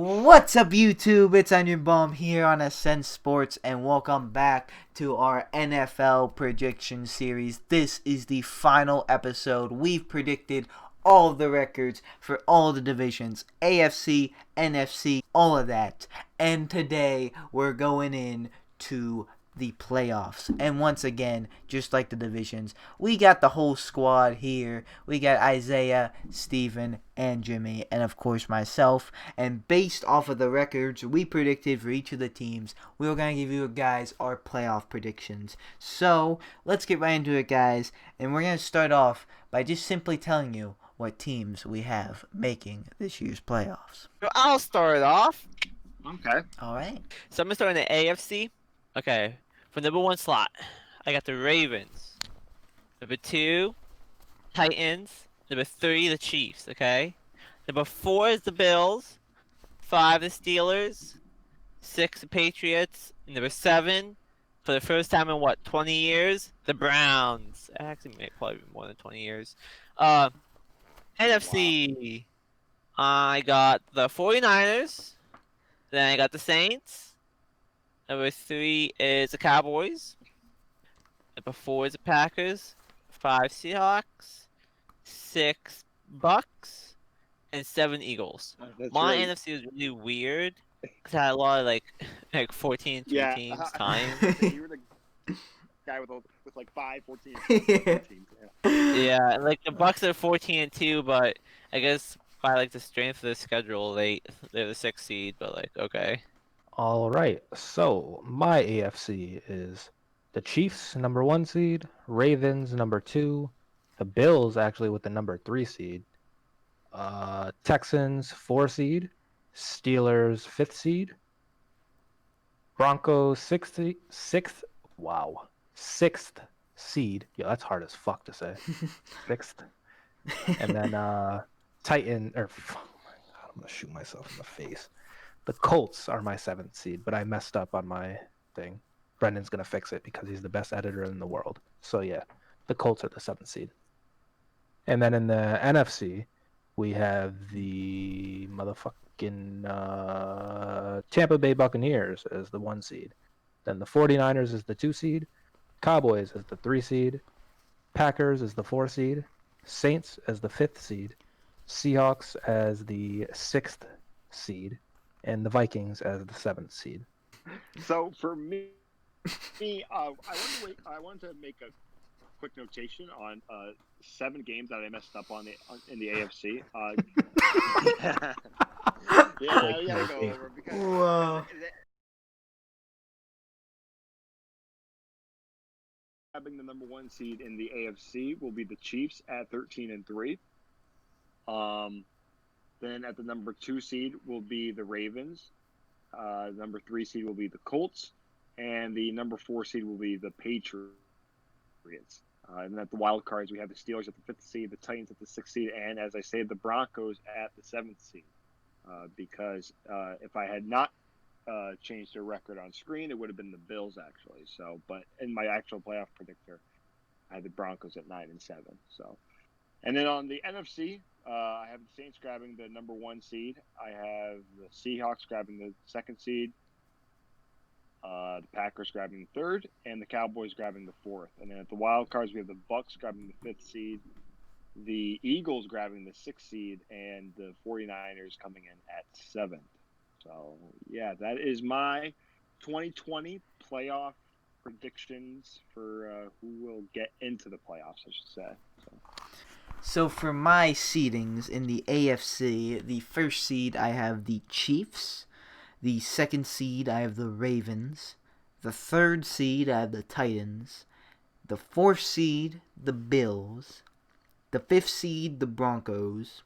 What's up, YouTube? It's Onion Bomb here on Ascent Sports, and welcome back to our NFL prediction series. This is the final episode. We've predicted all of the records for all the divisions, AFC, NFC, all of that. And today we're going in to the playoffs. And once again, just like the divisions, we got the whole squad here. We got Isaiah, Steven, and Jimmy, and of course myself. And based off of the records we predicted for each of the teams, we were going to give you guys our playoff predictions. So let's get right into it, guys. And we're going to start off by just simply telling you what teams we have making this year's playoffs. I'll start off. Okay. All right. So I'm gonna start in the AFC. Okay. For number 1 slot, I got the Ravens. Number 2, Titans. Number 3, the Chiefs. Okay. Number 4 is the Bills. 5, the Steelers. 6, the Patriots. And number 7, for the first time in 20 years, the Browns. Actually, maybe probably more than 20 years. NFC. I got the 49ers. Then I got the Saints. Number 3 is the Cowboys. Number 4 is the Packers. 5 Seahawks. 6 Bucks. And 7 Eagles. My right. NFC was really weird because I had a lot of like 14 Yeah. teams times. You were the guy with like 5, 14, 15 teams. Yeah. Yeah, and like the Bucks are 14-2, but I guess by like the strength of the schedule, they're the 6th seed. But like, okay. All right, so my AFC is the Chiefs, number 1 seed, Ravens, number 2, the Bills, actually, with the number 3 seed, Texans, 4 seed, Steelers, 5th seed, Broncos, 6th, wow, 6th seed. Yeah, that's hard as fuck to say. 6th. And then oh my God, I'm going to shoot myself in the face. The Colts are my 7th seed, but I messed up on my thing. Brendan's going to fix it because he's the best editor in the world. So, yeah, the Colts are the 7th seed. And then in the NFC, we have the motherfucking Tampa Bay Buccaneers as the 1 seed. Then the 49ers is the 2 seed. Cowboys as the 3 seed. Packers as the 4 seed. Saints as the 5th seed. Seahawks as the 6th seed. And the Vikings as the 7th seed. So for me, I wanted to make a quick notation on 7 games that I messed up in the AFC. Yeah, we gotta go over because Whoa. having the number 1 seed in the AFC will be the Chiefs at 13-3. Then at the number 2 seed will be the Ravens. Number 3 seed will be the Colts. And the number 4 seed will be the Patriots. And at the wild cards, we have the Steelers at the 5th seed, the Titans at the 6th seed, and as I say, the Broncos at the 7th seed. Because if I had not changed their record on screen, it would have been the Bills, actually. So, but in my actual playoff predictor, I had the Broncos at 9-7. So. And then on the NFC, I have the Saints grabbing the number 1 seed. I have the Seahawks grabbing the 2nd seed. The Packers grabbing the 3rd, and the Cowboys grabbing the 4th. And then at the wild cards, we have the Bucks grabbing the 5th seed, the Eagles grabbing the 6th seed, and the 49ers coming in at 7th. So, yeah, that is my 2020 playoff predictions for who will get into the playoffs, I should say. So for my seedings in the AFC, the 1st seed I have the Chiefs, the 2nd seed I have the Ravens, the 3rd seed I have the Titans, the 4th seed the Bills, the 5th seed the Broncos,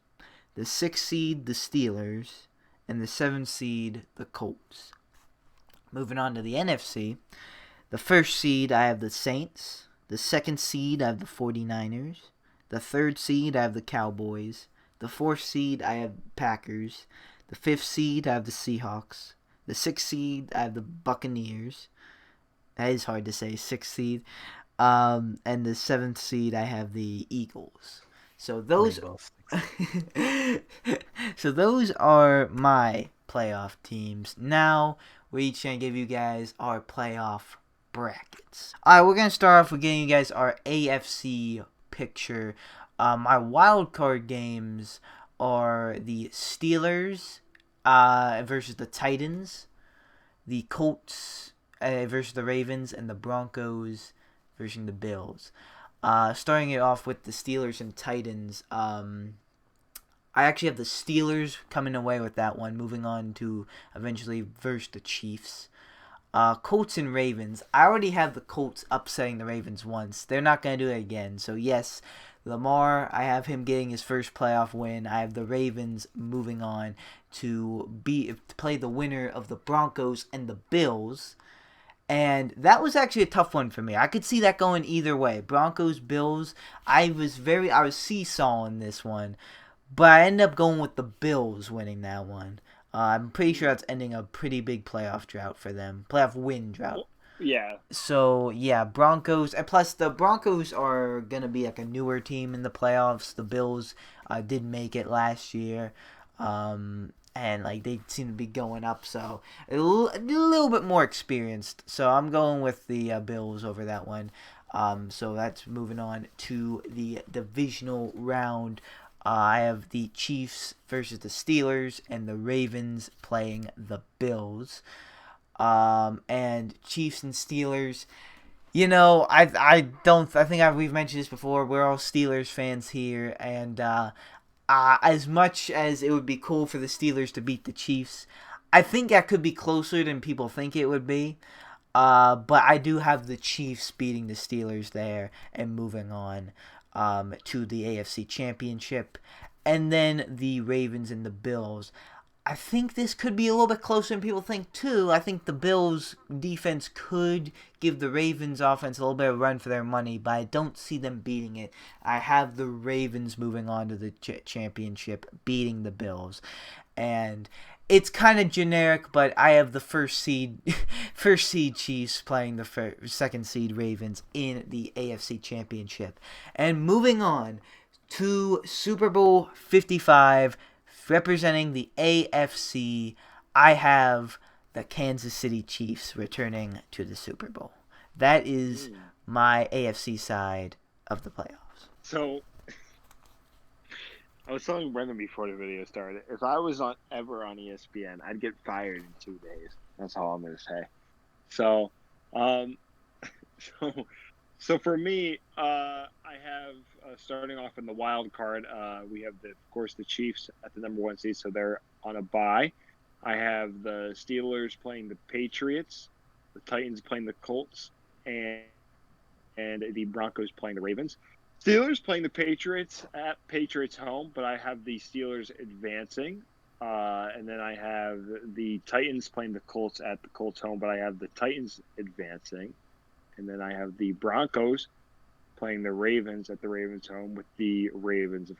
the 6th seed the Steelers, and the 7th seed the Colts. Moving on to the NFC, the 1st seed I have the Saints, the 2nd seed I have the 49ers, the 3rd seed I have the Cowboys, the 4th seed I have Packers, the 5th seed I have the Seahawks, the 6th seed I have the Buccaneers. That is hard to say, 6th seed. And the 7th seed I have the Eagles. So those so those are my playoff teams. Now, we're each going to give you guys our playoff brackets. Alright, we're going to start off with giving you guys our AFC picture. My wild card games are the Steelers versus the Titans, the Colts versus the Ravens, and the Broncos versus the Bills. Starting it off with the Steelers and Titans, I actually have the Steelers coming away with that one, moving on to eventually versus the Chiefs. Colts and Ravens. I already have the Colts upsetting the Ravens once. They're not going to do it again. So, yes, Lamar, I have him getting his first playoff win. I have the Ravens moving on to play the winner of the Broncos and the Bills. And that was actually a tough one for me. I could see that going either way. Broncos, Bills. I was seesawing this one. But I ended up going with the Bills winning that one. I'm pretty sure that's ending a pretty big playoff drought for them. Playoff win drought. Yeah. So, yeah, Broncos. And plus, the Broncos are going to be like a newer team in the playoffs. The Bills did make it last year. And, like, they seem to be going up. So, a little bit more experienced. So, I'm going with the Bills over that one. So, that's moving on to the divisional round. I have the Chiefs versus the Steelers and the Ravens playing the Bills. And Chiefs and Steelers, you know, we've mentioned this before. We're all Steelers fans here, and as much as it would be cool for the Steelers to beat the Chiefs, I think that could be closer than people think it would be. But I do have the Chiefs beating the Steelers there and moving on to the AFC Championship. And then the Ravens and the Bills. I think this could be a little bit closer than people think, too. I think the Bills' defense could give the Ravens' offense a little bit of a run for their money, but I don't see them beating it. I have the Ravens moving on to the championship, beating the Bills. And it's kind of generic, but I have the first seed Chiefs playing the second seed Ravens in the AFC Championship. And moving on to Super Bowl 55, representing the AFC, I have the Kansas City Chiefs returning to the Super Bowl. That is my AFC side of the playoffs. So, I was telling Brenden before the video started, if I was ever on ESPN, I'd get fired in 2 days. That's all I'm going to say. So, so for me, I have starting off in the wild card. We have of course the Chiefs at the number 1 seed, so they're on a bye. I have the Steelers playing the Patriots, the Titans playing the Colts, and the Broncos playing the Ravens. Steelers playing the Patriots at Patriots home, but I have the Steelers advancing. And then I have the Titans playing the Colts at the Colts home, but I have the Titans advancing. And then I have the Broncos playing the Ravens at the Ravens home, with the Ravens, of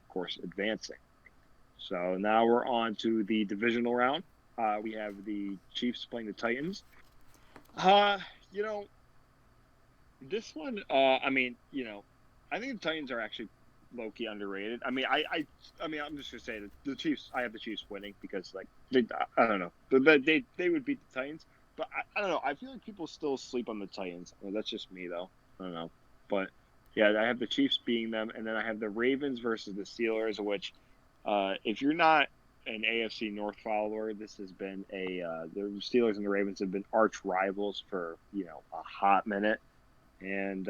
course, advancing. So now we're on to the divisional round. We have the Chiefs playing the Titans. This one, I think the Titans are actually low-key underrated. I'm just gonna say that the Chiefs. I have the Chiefs winning because, like, I don't know, they would beat the Titans, but I don't know. I feel like people still sleep on the Titans. Well, that's just me, though. I don't know, but yeah, I have the Chiefs beating them, and then I have the Ravens versus the Steelers. Which, if you're not an AFC North follower, this has been the Steelers and the Ravens have been arch rivals for a hot minute. And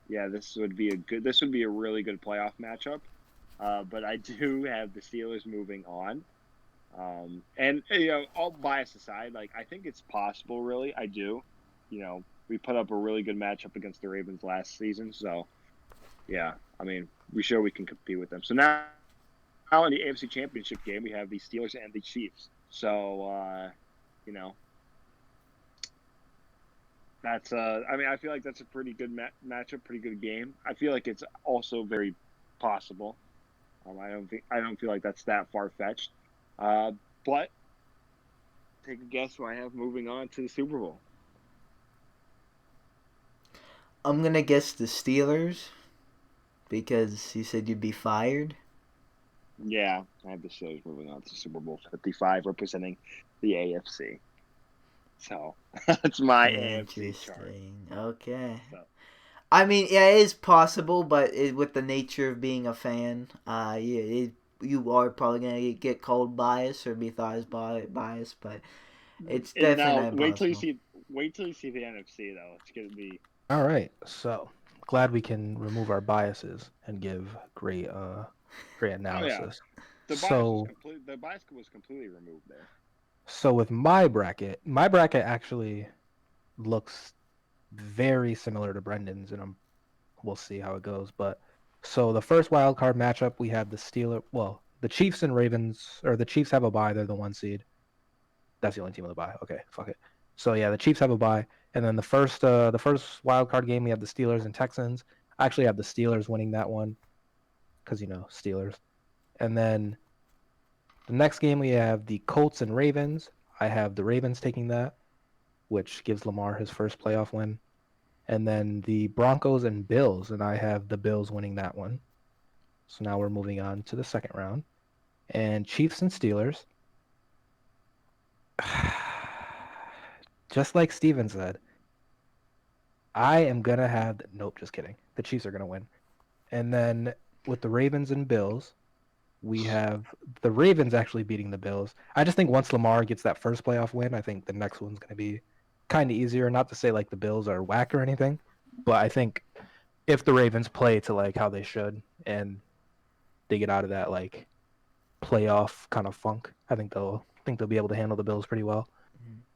this would be a really good playoff matchup. But I do have the Steelers moving on. And all bias aside, like, I think it's possible, really. I do. We put up a really good matchup against the Ravens last season, so yeah, we can compete with them. So now in the AFC Championship game, we have the Steelers and the Chiefs. So that's I feel like that's a pretty good matchup, pretty good game. I feel like it's also very possible. I don't feel like that's that far fetched. But take a guess who I have moving on to the Super Bowl. I'm gonna guess the Steelers because you said you'd be fired. Yeah, I have the Steelers moving on to Super Bowl 55, representing the AFC. So that's my AFC chart. Interesting. Okay. So I mean, yeah, it is possible, but with the nature of being a fan, you are probably gonna get called biased or be thought as biased, but it's and definitely now not impossible. wait till you see the NFC though. It's gonna be All right, so glad we can remove our biases and give great analysis. the So bias was completely removed there. so with my bracket actually looks very similar to Brendan's, and we'll see how it goes. But so the first wild card matchup, we have the Chiefs and Ravens, or the Chiefs have a bye. They're the 1 seed. That's the only team with a bye. Okay, fuck it. So yeah, the Chiefs have a bye, and then the first wild card game, we have the Steelers and Texans. I actually have the Steelers winning that one, because Steelers. And then the next game we have the Colts and Ravens. I have the Ravens taking that, which gives Lamar his first playoff win. And then the Broncos and Bills, and I have the Bills winning that one. So now we're moving on to the second round. And Chiefs and Steelers. Just like Steven said, I am going to have... Nope, just kidding. The Chiefs are going to win. And then with the Ravens and Bills, we have the Ravens actually beating the Bills. I just think once Lamar gets that first playoff win, I think the next one's going to be kind of easier. Not to say like the Bills are whack or anything, but I think if the Ravens play to like how they should and they get out of that like playoff kind of funk, I think they'll be able to handle the Bills pretty well.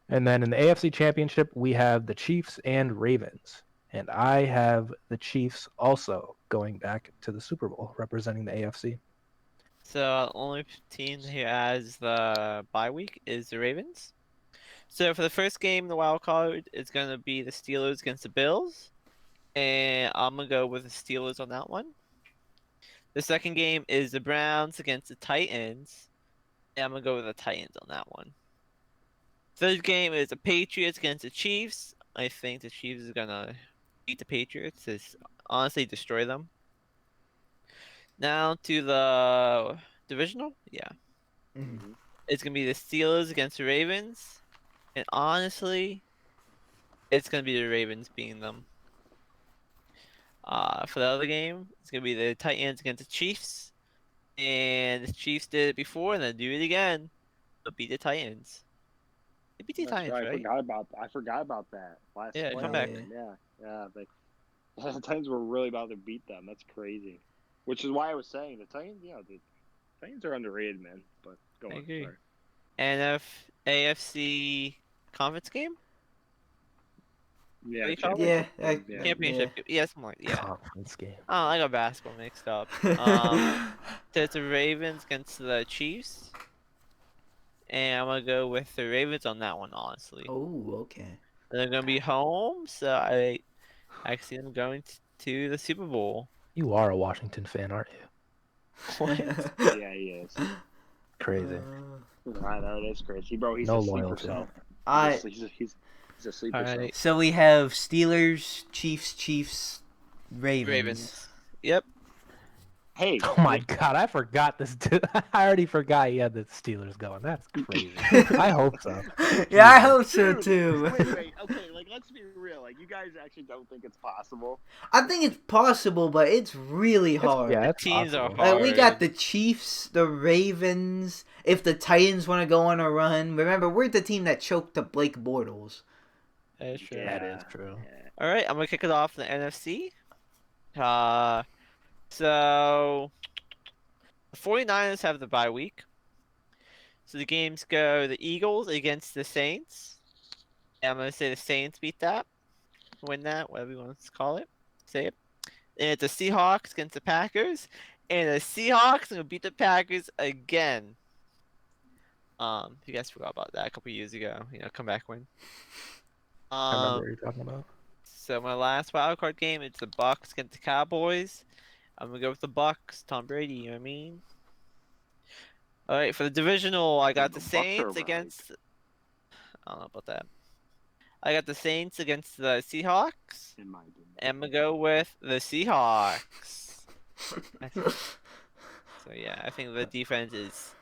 And then in the AFC Championship, we have the Chiefs and Ravens. And I have the Chiefs also going back to the Super Bowl, representing the AFC. So the only team who has the bye week is the Ravens. So for the first game, the wild card is going to be the Steelers against the Bills. And I'm going to go with the Steelers on that one. The second game is the Browns against the Titans. And I'm going to go with the Titans on that one. Third game is the Patriots against the Chiefs. I think the Chiefs is going to beat the Patriots. Just honestly destroy them. Now to the divisional. Yeah. Mhm. It's going to be the Steelers against the Ravens. And honestly, it's going to be the Ravens beating them. For the other game, it's going to be the Titans against the Chiefs. And the Chiefs did it before, and they'll do it again. They'll beat the Titans. They beat the Titans, right? I forgot about that last Yeah, playoff come back. game. Yeah. The Titans were really about to beat them. That's crazy. Which is why I was saying the Titans. Yeah, the Titans are underrated, man. But go on. agree. Sorry. And AFC conference game? Yeah, What do you call it? Yeah, Yeah. Championship. Yeah, something like yeah. Conference game. Oh, I got basketball mixed up. So it's the Ravens against the Chiefs. And I'm going to go with the Ravens on that one, honestly. Oh, okay. They're going to be home, so I actually am going to the Super Bowl. You are a Washington fan, aren't you? What? Yeah, he is. Crazy. I know, that's crazy, bro. He's No a sleeper loyalty. cell. I He's a sleeper cell. Alright. so we have Steelers, Chiefs, Ravens. Ravens. Yep. Hey, Oh my god, I forgot this. I already forgot he had the Steelers going. That's crazy. I hope so. Yeah, I hope so dude, too. Wait. Okay, like let's be real. Like you guys actually don't think it's possible? I think it's possible, but it's really hard. Yeah, it's Teams are possible. hard. We got the Chiefs, the Ravens. If the Titans want to go on a run, remember we're the team that choked to Blake Bortles. That's true. That is true. Yeah. Alright, I'm going to kick it off in the NFC. So the 49ers have the bye week. So the games go the Eagles against the Saints. And I'm going to say the Saints beat that. Win that, whatever you want to call it. Say it. And it's the Seahawks against the Packers. And the Seahawks will beat the Packers again. You guys forgot about that a couple years ago. Comeback win. I remember what you're talking about. So my last wildcard game, it's the Bucks against the Cowboys. I'm gonna go with the Bucks. Tom Brady, you know what I mean? All right, for the divisional, I got The the Bucks are Saints right. against. I don't know about that. I got the Saints against the Seahawks. In my opinion. And I'm gonna go with the Seahawks. So yeah, I think the defense is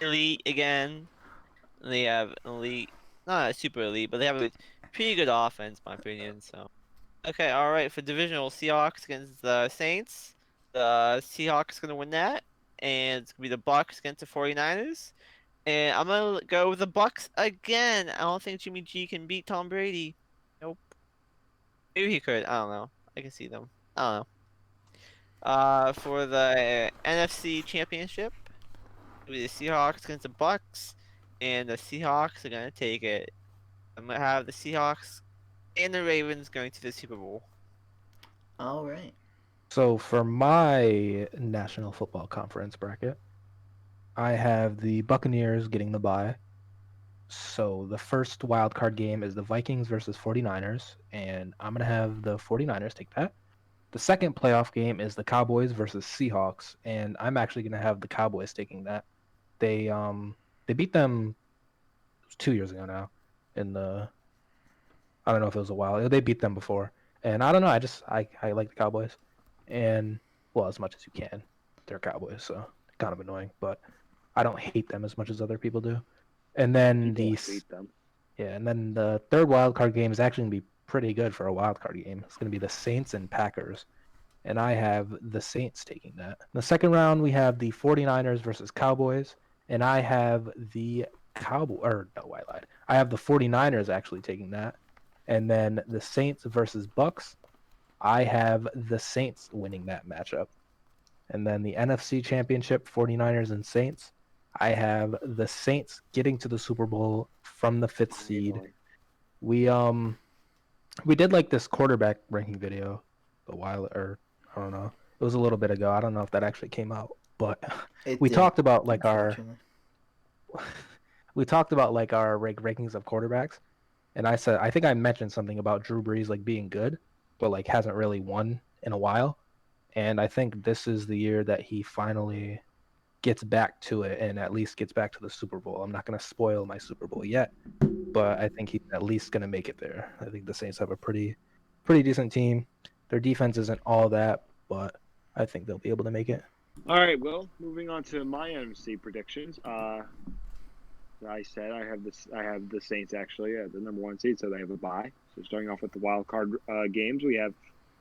elite again. They have elite, not super elite, but they have a pretty good offense, in my opinion. So okay, all right, for divisional Seahawks against the Saints, the Seahawks gonna win that, and it's gonna be the Bucks against the 49ers. And I'm gonna go with the Bucks again. I don't think Jimmy G can beat Tom Brady. Nope. Maybe he could. I don't know. I can see them. I don't know. For the NFC Championship, it'll be the Seahawks against the Bucks, and the Seahawks are gonna take it. I'm gonna have the Seahawks and the Ravens going to the Super Bowl. All right. So for my National Football Conference bracket, I have the Buccaneers getting the bye. So the first wild card game is the Vikings versus 49ers, and I'm going to have the 49ers take that. The second playoff game is the Cowboys versus Seahawks, and I'm actually going to have the Cowboys taking that. They beat them 2 years ago now in the I don't know if it was a while. They beat them before. And I don't know, I like the Cowboys. And well, as much as you can. They're Cowboys, so kind of annoying, but I don't hate them as much as other people do. And then People hate them. and then the third wild card game is actually gonna be pretty good for a wild card game. It's gonna be the Saints and Packers. And I have the Saints taking that. In the second round, we have the 49ers versus Cowboys, and I have the I lied. I have the 49ers actually taking that. And then the Saints versus Bucks, I have the Saints winning that matchup. And then the NFC Championship, 49ers and Saints, I have the Saints getting to the Super Bowl from the 5th seed. We did like this quarterback ranking video a while, or I don't know. It was a little bit ago. I don't know if that actually came out, but we talked about like our rankings of quarterbacks. And I think I mentioned something about Drew Brees like being good, but like hasn't really won in a while. And I think this is the year that he finally gets back to it and at least gets back to the Super Bowl. I'm not going to spoil my Super Bowl yet, but I think he's at least going to make it there. I think the Saints have a pretty decent team. Their defense isn't all that, but I think they'll be able to make it. All right, well, moving on to my NFC predictions. I said I have the Saints actually at the number 1 seed, so they have a bye. So starting off with the wild card games, we have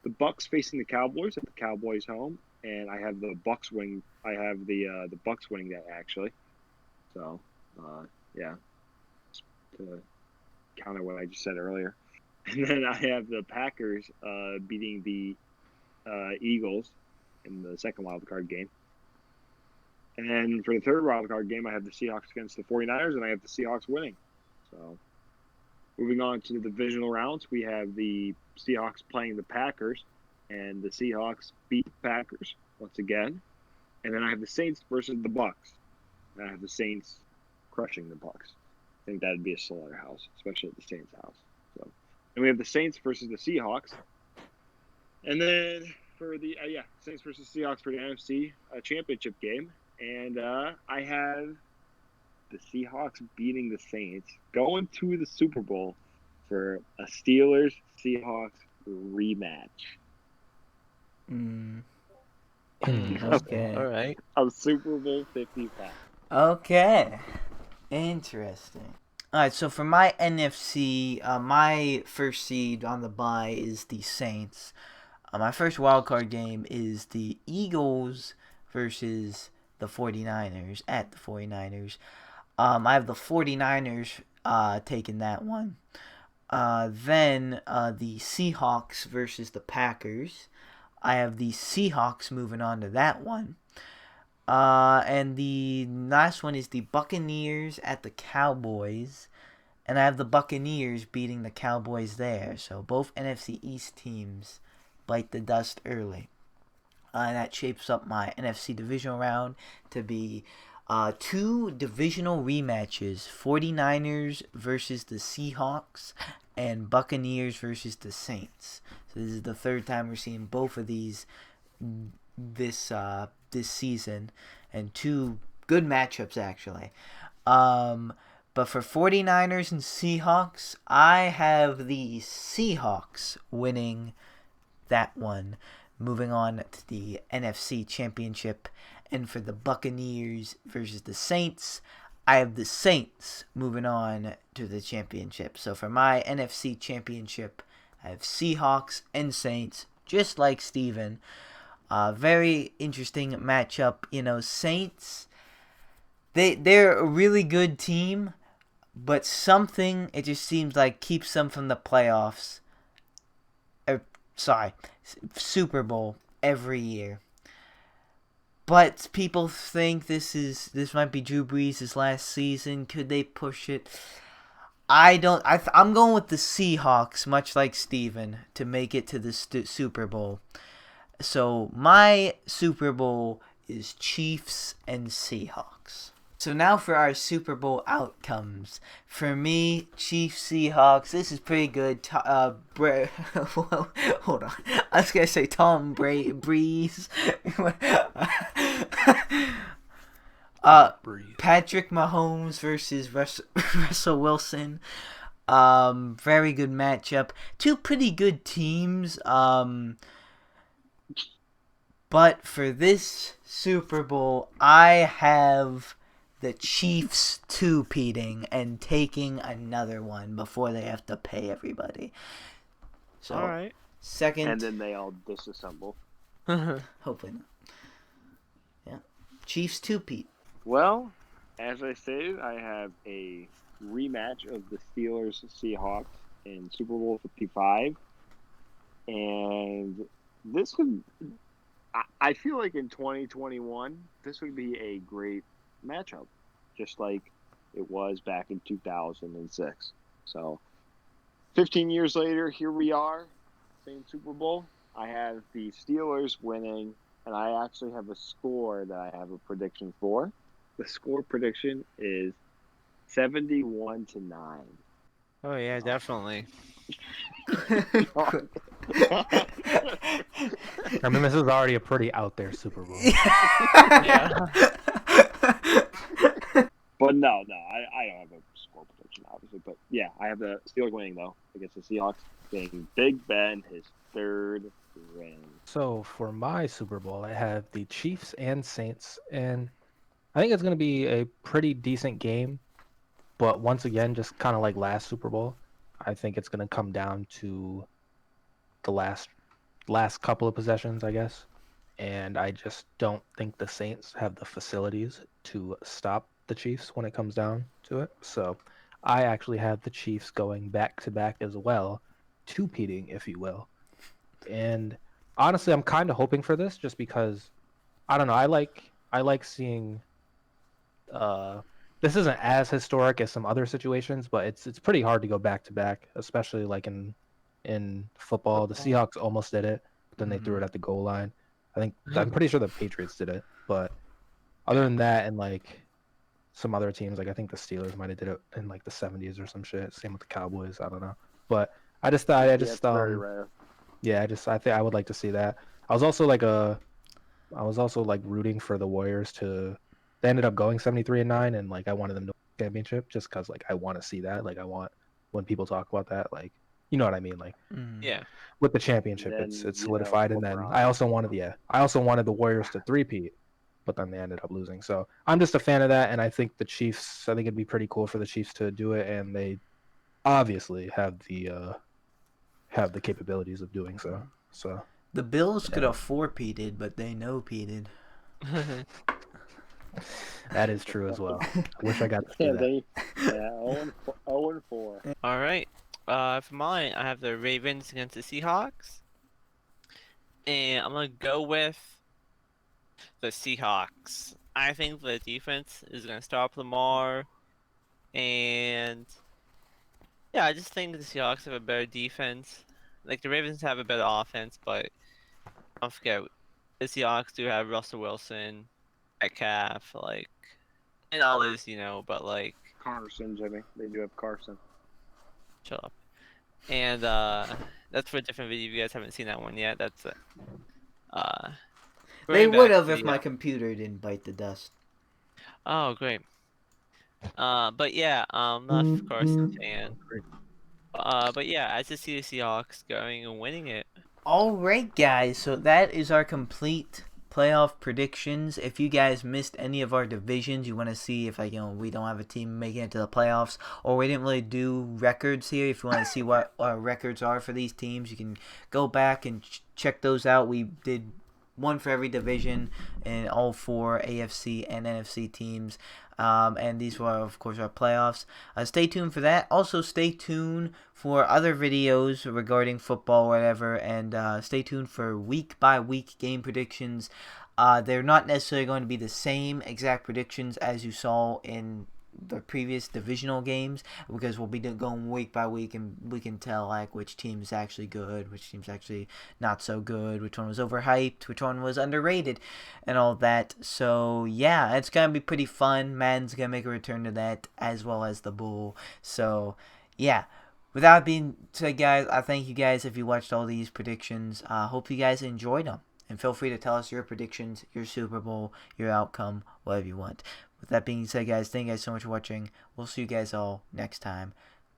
the Bucks facing the Cowboys at the Cowboys home, and I have the Bucks winning. I have the Bucks winning that actually. So yeah, just to counter what I just said earlier, and then I have the Packers beating the Eagles in the second wild card game. And then for the third wild card game, I have the Seahawks against the 49ers, and I have the Seahawks winning. So moving on to the divisional rounds, we have the Seahawks playing the Packers, and the Seahawks beat the Packers once again. And then I have the Saints versus the Bucks. And I have the Saints crushing the Bucks. I think that'd be a slaughterhouse, especially at the Saints' house. So, and we have the Saints versus the Seahawks. And then for the Saints versus Seahawks for the NFC championship game. And I have the Seahawks beating the Saints, going to the Super Bowl for a Steelers-Seahawks rematch. Okay. All right. Of Super Bowl 55. Okay. Interesting. Alright, so for my NFC, my first seed on the bye is the Saints. My first wildcard game is the Eagles versus the 49ers at the 49ers. I have the 49ers taking that one. Then the Seahawks versus the Packers. I have the Seahawks moving on to that one. And the last one is the Buccaneers at the Cowboys. And I have the Buccaneers beating the Cowboys there. So both NFC East teams bite the dust early. And that shapes up my NFC divisional round to be 2 divisional rematches. 49ers versus the Seahawks and Buccaneers versus the Saints. So this is the third time we're seeing both of these this season, and 2 good matchups actually. But for 49ers and Seahawks, I have the Seahawks winning that one, moving on to the NFC Championship And for the Buccaneers versus the Saints, I have the Saints moving on to the championship. So for my NFC championship, I have Seahawks and Saints, just like Steven. Very interesting matchup. You know, Saints, they're a really good team, but something, it just seems like, keeps them from the playoffs. Super Bowl every year. But people think this might be Drew Brees' last season. Could they push it? I'm going with the Seahawks, much like Steven, to make it to the Super Bowl. So my Super Bowl is Chiefs and Seahawks. So now for our Super Bowl outcomes. For me, Chiefs, Seahawks. This is pretty good. Hold on. I was gonna say Tom Breeze. Patrick Mahomes versus Russell Wilson. Very good matchup. Two pretty good teams. But for this Super Bowl, I have the Chiefs two-peating and taking another one before they have to pay everybody. So, All right. Second. And then they all disassemble. Hopefully not. Yeah. Chiefs two-peat. Well, as I stated, I have a rematch of the Steelers-Seahawks in Super Bowl 55. And this could... I feel like in 2021, this would be a great matchup, just like it was back in 2006. So, 15 years later, here we are, same Super Bowl. I have the Steelers winning, and I actually have a score that I have a prediction for. The score prediction is 71-9. Oh yeah, definitely. I mean, this is already a pretty out there Super Bowl. Yeah. But no, I don't have a score prediction, obviously. But yeah, I have the Steelers winning, though, against the Seahawks, getting Big Ben his third ring. So for my Super Bowl, I have the Chiefs and Saints, and I think it's going to be a pretty decent game. But once again, just kind of like last Super Bowl, I think it's going to come down to the last couple of possessions, I guess. And I just don't think the Saints have the facilities to stop the Chiefs when it comes down to it. So I actually have the Chiefs going back to back as well, two-peating, if you will. And honestly, I'm kind of hoping for this just because, I don't know, I like seeing this isn't as historic as some other situations, but it's pretty hard to go back to back, especially like in football. The Seahawks almost did it, but then they threw it at the goal line. I'm pretty sure the Patriots did it, but other than that, and like some other teams, like I think the Steelers might have did it in like the 70s or some shit. Same with the Cowboys. I don't know, but I just It's very rare. yeah, I think I would like to see that. I was also like rooting for the Warriors to. They ended up going 73-9, and like I wanted them to win the championship just because like I want to see that. Like I want when people talk about that, like you know what I mean, like Yeah. with the championship, Then, it's solidified. And then LeBron. I also wanted the Warriors to three-peat, but then they ended up losing. So I'm just a fan of that, and I think it'd be pretty cool for the Chiefs to do it, and they obviously have the capabilities of doing so. So The Bills could have four-peated, but they no-peated. that is true as well. I wish I got to see Yeah, that. 0-4. All right. For mine, I have the Ravens against the Seahawks, and I'm gonna go with the Seahawks. I think the defense is gonna stop Lamar, and yeah, I just think the Seahawks have a better defense. Like the Ravens have a better offense, but don't forget the Seahawks do have Russell Wilson, Metcalf, like, and others, but like. Carson, Jimmy. They do have Carson. Shut up. And that's for a different video. If you guys haven't seen that one yet, that's They going would back have to if the, my computer didn't bite the dust. Oh, great. But yeah, not of course a fan. But yeah, I just see the Seahawks going and winning it. All right, guys. So that is our complete playoff predictions. If you guys missed any of our divisions, you want to see if we don't have a team making it to the playoffs, or we didn't really do records here. If you want to see what our records are for these teams, you can go back and check those out. We did one for every division and all 4 AFC and NFC teams. And these were, of course, our playoffs. Stay tuned for that. Also, stay tuned for other videos regarding football or whatever. And stay tuned for week-by-week game predictions. They're not necessarily going to be the same exact predictions as you saw in the previous divisional games, because we'll be going week by week, and we can tell like which team's actually good, which team's actually not so good, which one was overhyped, which one was underrated, and all that. So yeah, it's gonna be pretty fun. Madden's gonna make a return to that, as well as the Bull. So yeah, without being said, guys, I thank you guys if you watched all these predictions. Hope you guys enjoyed them, and feel free to tell us your predictions, your Super Bowl, your outcome, whatever you want. With that being said, guys, thank you guys so much for watching. We'll see you guys all next time.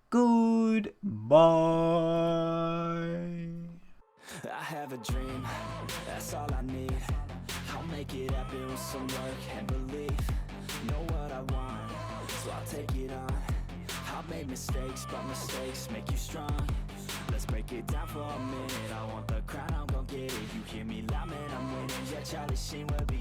Goodbye. I have a dream, that's all I need. I'll make it happen with some work and belief. Know what I want, so I'll take it on. I've made mistakes, but mistakes make you strong. Let's break it down for a minute. I want the crown, I'm gon' get it. You hear me loud, man, I'm winning. Yeah, Charlie Sheen will be